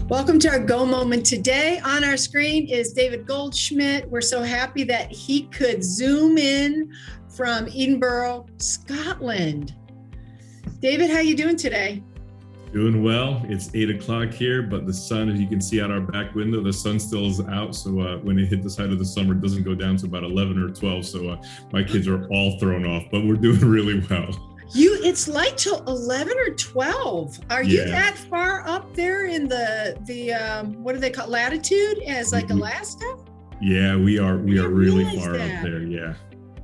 Welcome to our Go Moment today. On our screen is David Goldschmidt. We're so happy that he could zoom in from Edinburgh, Scotland. David, how you doing today? Doing well. It's 8 o'clock here, but the sun, as you can see out our back window, the sun still is out. So when it hit the side of the summer, it doesn't go down to about 11 or 12. So my kids are all thrown off, but we're doing really well. It's light till 11 or 12. Are you that far up there in the what do they call latitude as like Alaska? Yeah, we are really far up there. Yeah.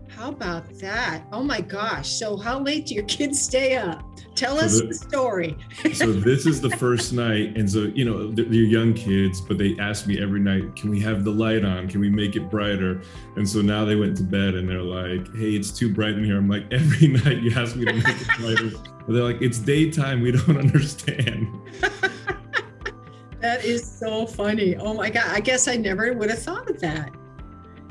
How about that? Oh my gosh. So how late do your kids stay up? Tell us the story. So this is the first night. And so, they're young kids, but they ask me every night, can we have the light on? Can we make it brighter? And so now they went to bed and they're like, hey, it's too bright in here. I'm like, every night you ask me to make it brighter. But they're like, it's daytime. We don't understand. That is so funny. Oh my God. I guess I never would have thought of that.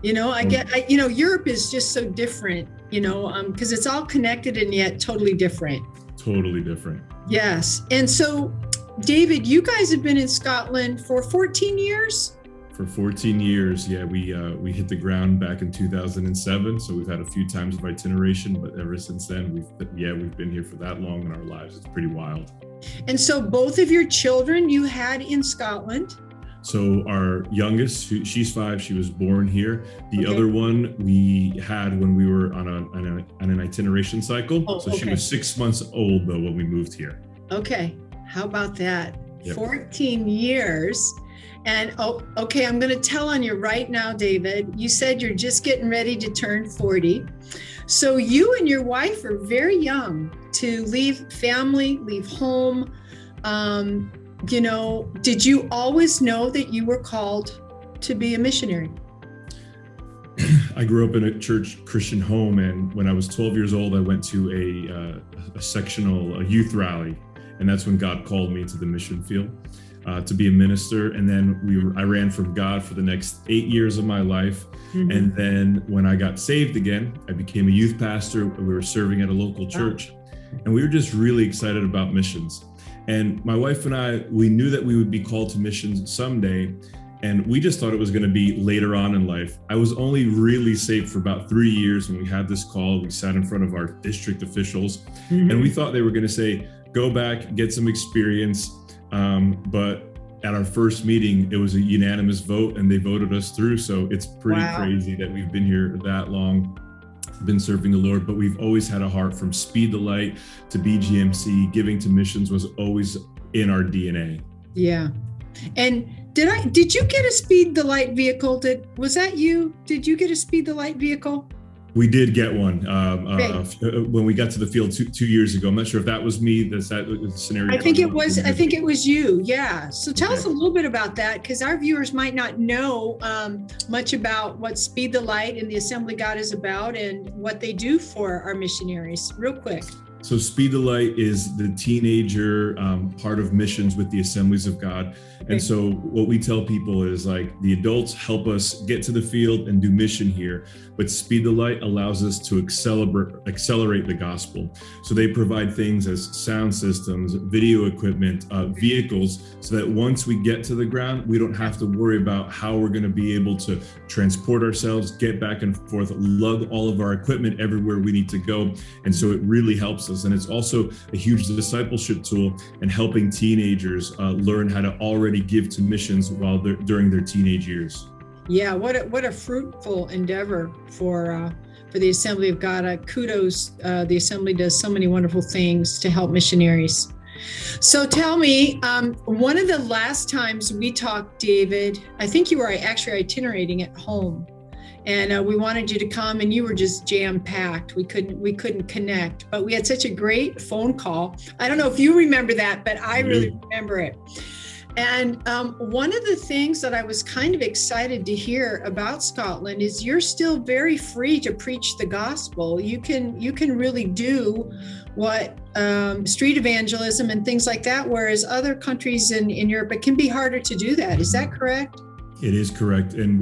Europe is just so different, because it's all connected and yet totally different. Totally different. Yes. And so, David, you guys have been in Scotland for 14 years? For 14 years, yeah. We hit the ground back in 2007. So we've had a few times of itineration, but ever since then, we've been here for that long in our lives. It's pretty wild. And so both of your children you had in Scotland? So our youngest, she's 5, she was born here. The other one we had when we were on an itineration cycle. She was 6 months old though when we moved here. Okay, how about that? Yep. 14 years. And I'm going to tell on you right now, David. You said you're just getting ready to turn 40. So you and your wife are very young to leave family, leave home. Did you always know that you were called to be a missionary? I grew up in a church Christian home, and when I was 12 years old, I went to a youth rally, and that's when God called me to the mission field to be a minister. And then I ran from God for the next 8 years of my life. Mm-hmm. And then when I got saved again, I became a youth pastor. We were serving at a local church, and we were just really excited about missions. And my wife and I, we knew that we would be called to missions someday, and we just thought it was going to be later on in life. I was only really saved for about 3 years when we had this call. We sat in front of our district officials, and we thought they were going to say, go back, get some experience. But at our first meeting, it was a unanimous vote, and they voted us through. So it's pretty crazy that we've been here that long. Been serving the Lord, but we've always had a heart. From Speed the Light to BGMC, giving to missions was always in our DNA. Yeah. And did you get a Speed the Light vehicle? Was that you? Did you get a Speed the Light vehicle? We did get one when we got to the field two years ago. I'm not sure if that was me. That was the scenario. I think it was you. Yeah. So tell us a little bit about that, because our viewers might not know much about what Speed the Light and the Assembly God is about and what they do for our missionaries. Real quick. So Speed the Light is the teenager part of missions with the Assemblies of God. And so what we tell people is, like, the adults help us get to the field and do mission here, but Speed the Light allows us to accelerate the gospel. So they provide things as sound systems, video equipment, vehicles, so that once we get to the ground, we don't have to worry about how we're going to be able to transport ourselves, get back and forth, lug all of our equipment everywhere we need to go. And so it really helps us. And it's also a huge discipleship tool in helping teenagers learn how to already give to missions during their teenage years. Yeah, what a fruitful endeavor for the Assembly of God. Kudos, the Assembly does so many wonderful things to help missionaries. So tell me, one of the last times we talked, David, I think you were actually itinerating at home. And we wanted you to come, and you were just jam-packed. We couldn't connect, but we had such a great phone call. I don't know if you remember that, but I really remember it. And one of the things that I was kind of excited to hear about Scotland is you're still very free to preach the gospel. You can really do what street evangelism and things like that, whereas other countries in Europe, it can be harder to do that. Is that correct? It is correct. And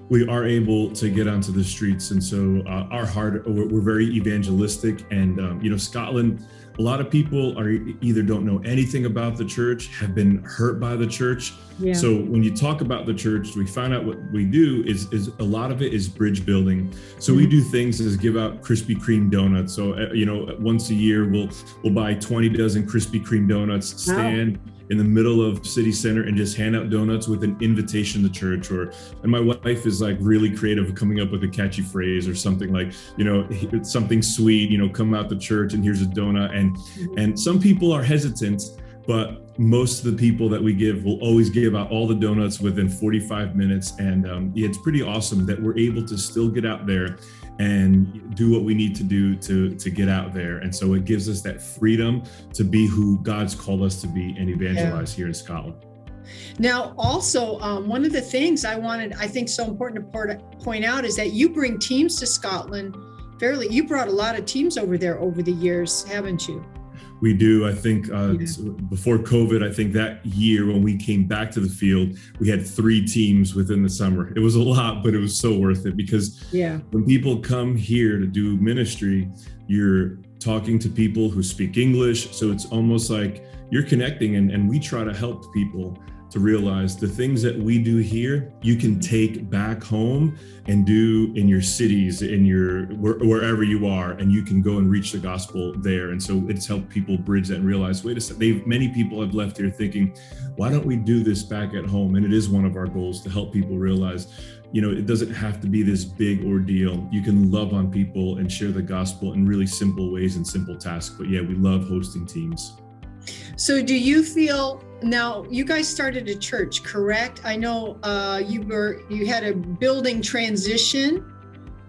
we are able to get onto the streets. And so our heart, we're very evangelistic. And, Scotland, a lot of people are either don't know anything about the church, have been hurt by the church. Yeah. So when you talk about the church, we find out what we do is a lot of it is bridge building. So we do things as give out Krispy Kreme donuts. So, once a year, we'll buy 20 dozen Krispy Kreme donuts, stand in the middle of city center and just hand out donuts with an invitation to church. And my wife is like really creative, coming up with a catchy phrase or something like, something sweet, come out to church and here's a donut. And some people are hesitant, but most of the people that we give will always give out all the donuts within 45 minutes. And it's pretty awesome that we're able to still get out there and do what we need to do to get out there. And so it gives us that freedom to be who God's called us to be and evangelize here in Scotland. Now, also, one of the things I think so important to point out is that you bring teams to Scotland. You brought a lot of teams over there over the years, haven't you? We do. I think before COVID, I think that year when we came back to the field, we had 3 teams within the summer. It was a lot, but it was so worth it because when people come here to do ministry, you're talking to people who speak English. So it's almost like you're connecting, and we try to help people to realize the things that we do here, you can take back home and do in your cities, in your wherever you are, and you can go and reach the gospel there. And so it's helped people bridge that and realize, wait a second, many people have left here thinking, why don't we do this back at home? And it is one of our goals to help people realize, it doesn't have to be this big ordeal. You can love on people and share the gospel in really simple ways and simple tasks. But we love hosting teams. So do you feel, now you guys started a church, correct? I know you had a building transition,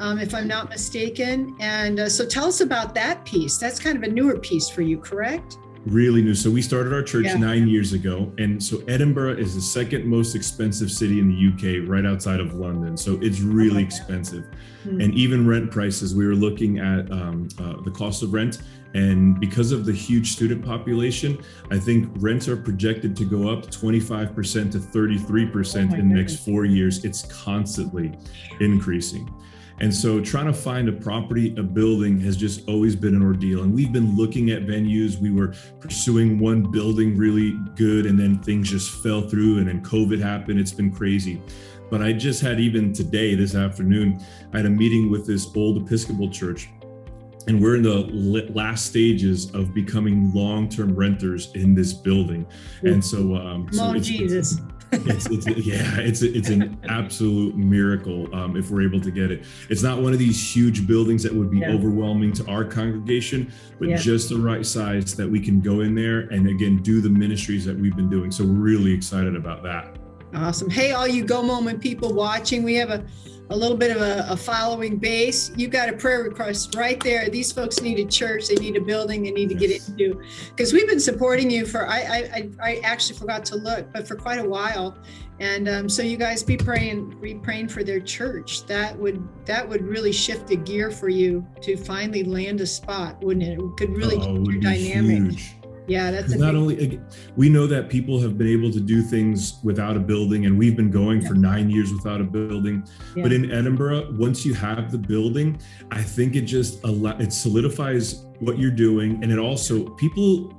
if I'm not mistaken. And so tell us about that piece. That's kind of a newer piece for you, correct? Really new. So we started our church 9 years ago. And so Edinburgh is the second most expensive city in the UK, right outside of London. So it's really expensive. And even rent prices, we were looking at the cost of rent. And because of the huge student population, I think rents are projected to go up 25% to 33% in the next 4 years. It's constantly increasing. And so trying to find a building has just always been an ordeal. And we've been looking at venues. We were pursuing one building really good, and then things just fell through, and then COVID happened. It's been crazy. But I just had, even today, this afternoon, I had a meeting with this old Episcopal church. And we're in the last stages of becoming long-term renters in this building. And so, Jesus. It's an absolute miracle if we're able to get it. It's not one of these huge buildings that would be overwhelming to our congregation, but just the right size that we can go in there and again do the ministries that we've been doing. So we're really excited about that. Awesome. Hey, all you Go Moment people watching, we have a little bit of a following base. You got a prayer request right there. These folks need a church. They need a building they need to get into, because we've been supporting you for, I actually forgot to look, but for quite a while. And so you guys be praying for their church. That would really shift the gear for you to finally land a spot, wouldn't it? It could really change your dynamic. Huge. Yeah, that's not only, we know that people have been able to do things without a building, and we've been going for 9 years without a building. But in Edinburgh, once you have the building, I think it solidifies what you're doing. And it also, people,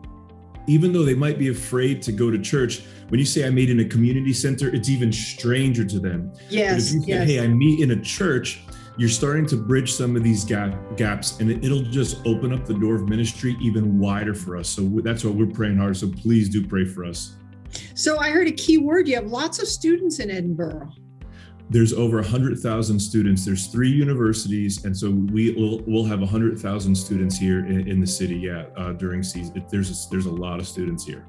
even though they might be afraid to go to church, when you say I meet in a community center, it's even stranger to them. Yes. But if you say, hey, I meet in a church, you're starting to bridge some of these gaps, and it'll just open up the door of ministry even wider for us. So that's what we're praying hard. So please do pray for us. So I heard a key word. You have lots of students in Edinburgh. There's over 100,000 students. There's 3 universities. And so we'll have 100,000 students here in the city. During season, there's a lot of students here.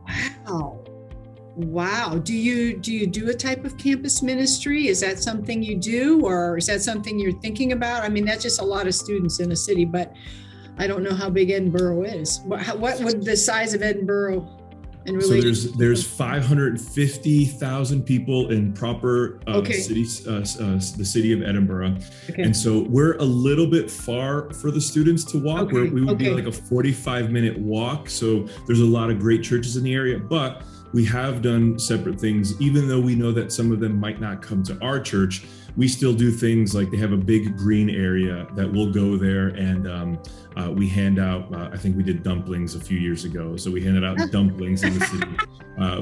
Wow. Do you do a type of campus ministry? Is that something you do, or is that something you're thinking about? I mean, that's just a lot of students in a city, but I don't know how big Edinburgh is. What would the size of Edinburgh in relation? So there's 550,000 people in proper cities, the city of Edinburgh. Okay. And so we're a little bit far for the students to walk. Okay. We would be like a 45-minute walk. So there's a lot of great churches in the area, but we have done separate things, even though we know that some of them might not come to our church. we still do things like they have a big green area that we'll go there and we hand out, I think we did dumplings a few years ago. So we handed out dumplings in the city.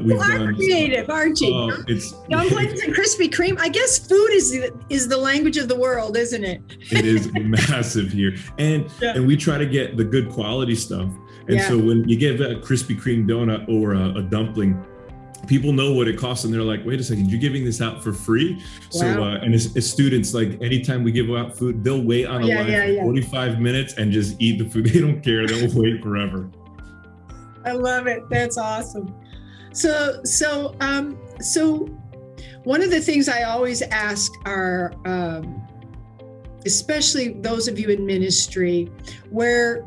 We've done creative, aren't you? It's dumplings and Krispy Kreme. I guess food is the language of the world, isn't it? It is massive here. And we try to get the good quality stuff. And so when you give a Krispy Kreme donut or a dumpling, people know what it costs and they're like, wait a second, you're giving this out for free? Wow. So and as students, like anytime we give out food, they'll wait on a line for 45 minutes and just eat the food. They don't care. They'll wait forever. I love it. That's awesome. So one of the things I always ask are, especially those of you in ministry, where,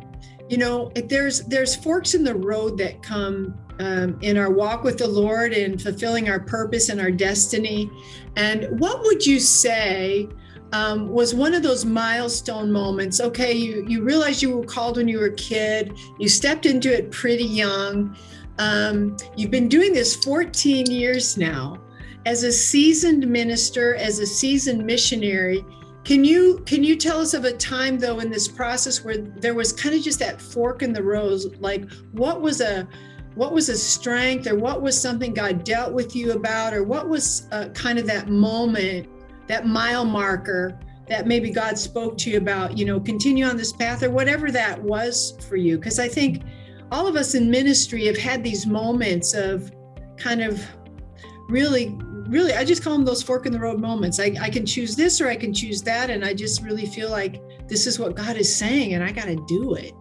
you know, if there's forks in the road that come in our walk with the Lord and fulfilling our purpose and our destiny. And what would you say was one of those milestone moments? Okay, you realized you were called when you were a kid. You stepped into it pretty young. You've been doing this 14 years now. As a seasoned minister, as a seasoned missionary, can you tell us of a time though in this process where there was kind of just that fork in the road? Like what was a strength, or what was something God dealt with you about, or what was kind of that moment, that mile marker that maybe God spoke to you about, you know, continue on this path, or whatever that was for you? Because I think all of us in ministry have had these moments of kind of really, I just call them those fork in the road moments. I can choose this or I can choose that. And I just really feel like this is what God is saying and I got to do it.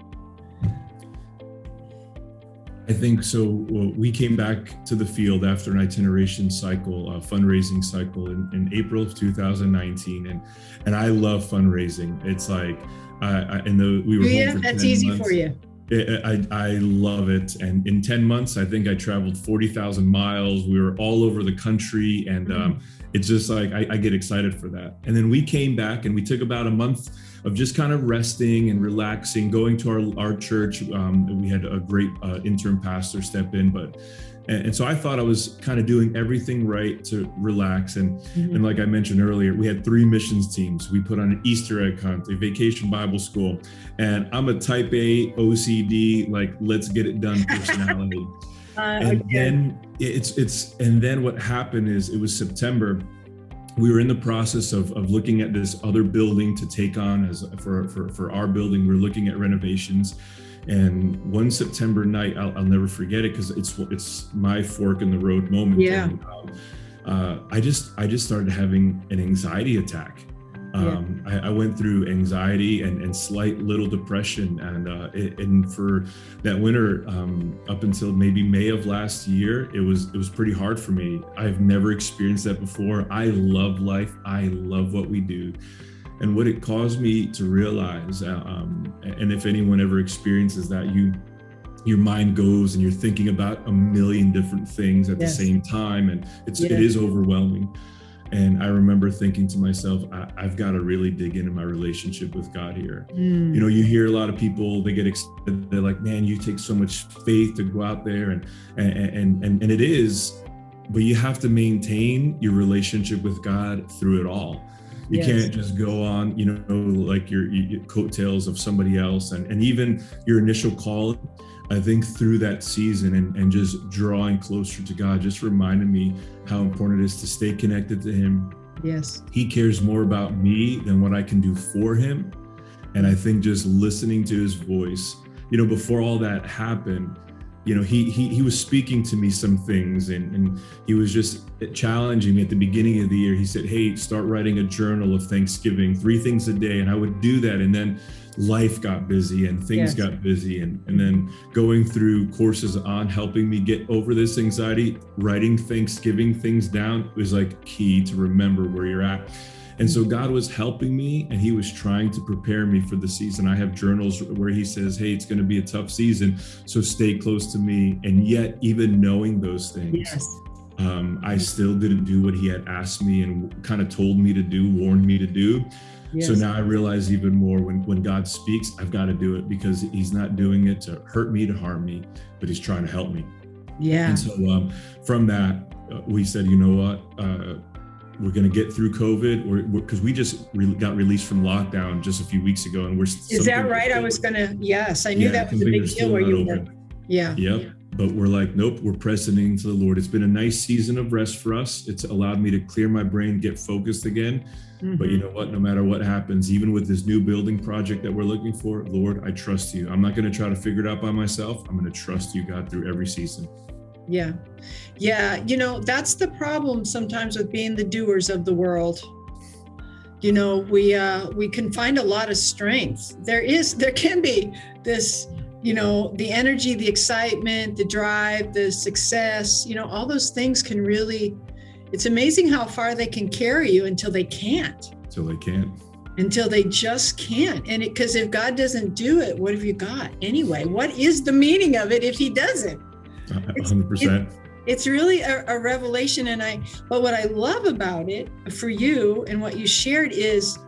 I think so. We came back to the field after an itineration cycle, a fundraising cycle in April of 2019. And I love fundraising. It's like, we were home for that's 10 easy months. For you. I love it. And in 10 months, I think I traveled 40,000 miles. We were all over the country. And it's just like, I get excited for that. And then we came back and we took about a month of just kind of resting and relaxing, going to our church. We had a great interim pastor step in, and so I thought I was kind of doing everything right to relax. And like I mentioned earlier, we had 3 missions teams. We put on an Easter egg hunt, a vacation Bible school, and I'm a type A OCD, like let's get it done personality. Then then what happened is it was September. We were in the process of looking at this other building to take on for our building. We were looking at renovations. And one September night, I'll never forget it because it's my fork in the road moment. Yeah. And, I just started having an anxiety attack. I went through anxiety and slight little depression, and for that winter, up until maybe May of last year, it was pretty hard for me. I've never experienced that before. I love life. I love what we do. And what it caused me to realize, and if anyone ever experiences that, your mind goes and you're thinking about a million different things at the same time, and it is overwhelming. And I remember thinking to myself, I've got to really dig into my relationship with God here. You know, you hear a lot of people, they get excited. They're like, man, you take so much faith to go out there, and it is, but you have to maintain your relationship with God through it all. You can't just go on, you know, like your coattails of somebody else, and even your initial call. I think through that season and just drawing closer to God just reminded me how important it is to stay connected to Him. Yes. He cares more about me than what I can do for Him. And I think just listening to His voice, you know, before all that happened, you know, he was speaking to me some things, and he was just challenging me at the beginning of the year. He said, hey, start writing a journal of Thanksgiving, 3 things a day. And I would do that. And then life got busy and things got busy. And then going through courses on helping me get over this anxiety, writing Thanksgiving things down was like key to remember where you're at. And so God was helping me, and He was trying to prepare me for the season. I have journals where He says, hey, it's going to be a tough season, so stay close to me. And yet, even knowing those things, I still didn't do what He had asked me and kind of told me to do, warned me to do. So now I realize even more when God speaks, I've got to do it, because He's not doing it to hurt me, to harm me, but He's trying to help me. And so from that, we said, you know what? we're going to get through COVID, because we just got released from lockdown just a few weeks ago, and Is that right? Yes, I knew that was a big deal where you were. Yeah. Yep. But we're like, nope, we're pressing into the Lord. It's been a nice season of rest for us. It's allowed me to clear my brain, get focused again. Mm-hmm. But you know what? No matter what happens, even with this new building project that we're looking for, Lord, I trust you. I'm not going to try to figure it out by myself. I'm going to trust you, God, through every season. Yeah. Yeah. That's the problem sometimes with being the doers of the world. We can find a lot of strength. There can be this, the energy, the excitement, the drive, the success, all those things can really, it's amazing how far they can carry you until they can't. Until they just can't. And because if God doesn't do it, what have you got anyway? What is the meaning of it if he doesn't? 100%. It's really a revelation. But what I love about it for you and what you shared is,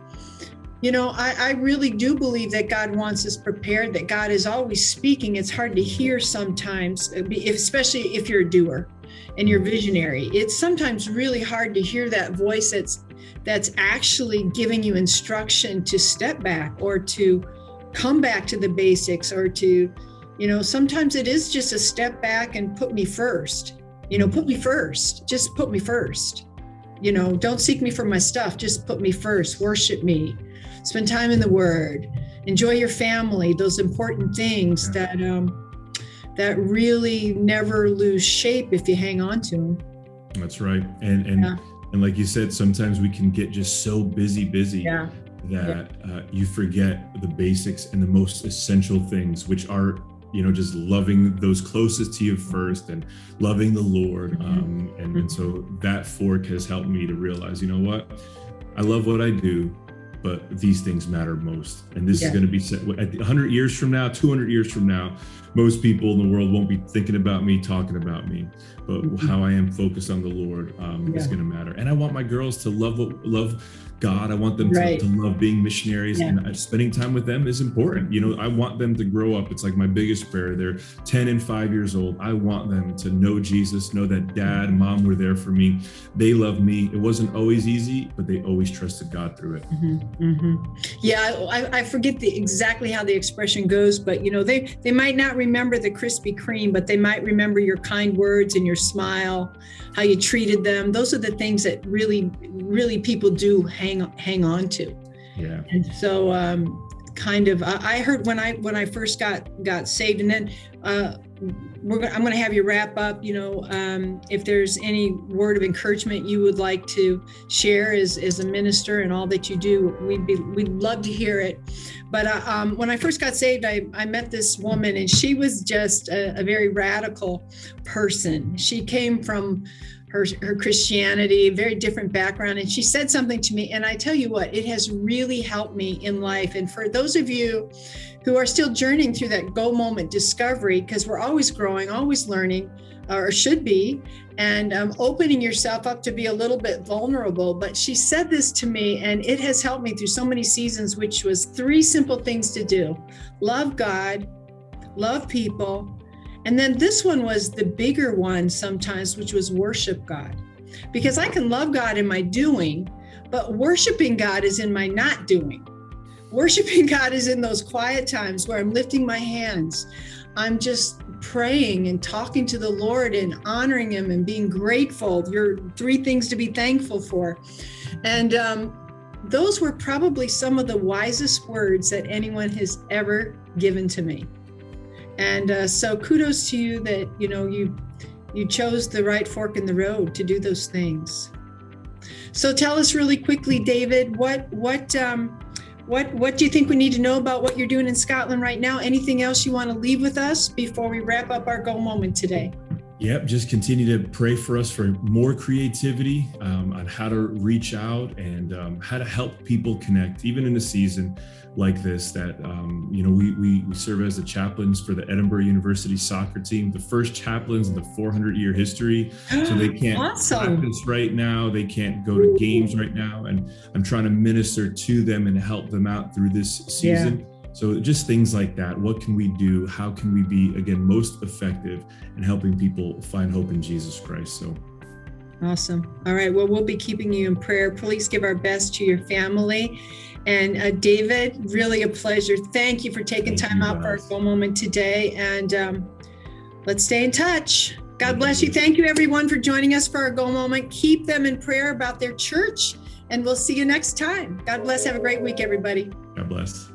I really do believe that God wants us prepared, that God is always speaking. It's hard to hear sometimes, especially if you're a doer and you're visionary. It's sometimes really hard to hear that voice that's actually giving you instruction to step back or to come back to the basics, or to, sometimes it is just a step back and put me first. Put me first. Just put me first. Don't seek me for my stuff. Just put me first. Worship me. Spend time in the Word. Enjoy your family. Those important things that really never lose shape if you hang on to them. That's right. And like you said, sometimes we can get just so busy that you forget the basics and the most essential things, which are just loving those closest to you first and loving the Lord. And so that fork has helped me to realize, what? I love what I do, but these things matter most. And this is going to be set at 100 years from now, 200 years from now, most people in the world won't be thinking about me, talking about me, but how I am focused on the Lord is going to matter. And I want my girls to love God. I want them to love being missionaries, and spending time with them is important. I want them to grow up. It's like my biggest prayer. They're 10 and 5 years old. I want them to know Jesus, know that dad and mom were there for me. They love me. It wasn't always easy, but they always trusted God through it. Yeah, I forget exactly how the expression goes, but they might not remember the Krispy Kreme, but they might remember your kind words and your smile, how you treated them. Those are the things that really, really people do hang on to. Yeah. And so I heard when I first got saved, and then I'm going to have you wrap up. If there's any word of encouragement you would like to share as a minister and all that you do, we'd love to hear it. But when I first got saved, I met this woman, and she was just a very radical person. She came from her Christianity, very different background. And she said something to me, and I tell you what, it has really helped me in life. And for those of you who are still journeying through that go moment discovery, because we're always growing, always learning, or should be, and opening yourself up to be a little bit vulnerable. But she said this to me, and it has helped me through so many seasons, which was 3 simple things to do: love God, love people, and then this one was the bigger one sometimes, which was worship God. Because I can love God in my doing, but worshiping God is in my not doing. Worshiping God is in those quiet times where I'm lifting my hands. I'm just praying and talking to the Lord and honoring Him and being grateful. Your 3 things to be thankful for. And those were probably some of the wisest words that anyone has ever given to me. And so kudos to you that, you chose the right fork in the road to do those things. So tell us really quickly, David, what do you think we need to know about what you're doing in Scotland right now? Anything else you want to leave with us before we wrap up our Go Moment today? Yep, just continue to pray for us for more creativity on how to reach out and how to help people connect, even in a season like this. That we serve as the chaplains for the Edinburgh University soccer team, the first chaplains in the 400-year history. So they can't practice right now, they can't go to games right now, and I'm trying to minister to them and help them out through this season. Yeah. So just things like that. What can we do? How can we be, again, most effective in helping people find hope in Jesus Christ? So Awesome. All right. Well, we'll be keeping you in prayer. Please give our best to your family. And David, really a pleasure. Thank you for taking time out for our Go Moment today. And let's stay in touch. God bless you. Thank you, everyone, for joining us for our Go Moment. Keep them in prayer about their church, and we'll see you next time. God bless. Have a great week, everybody. God bless.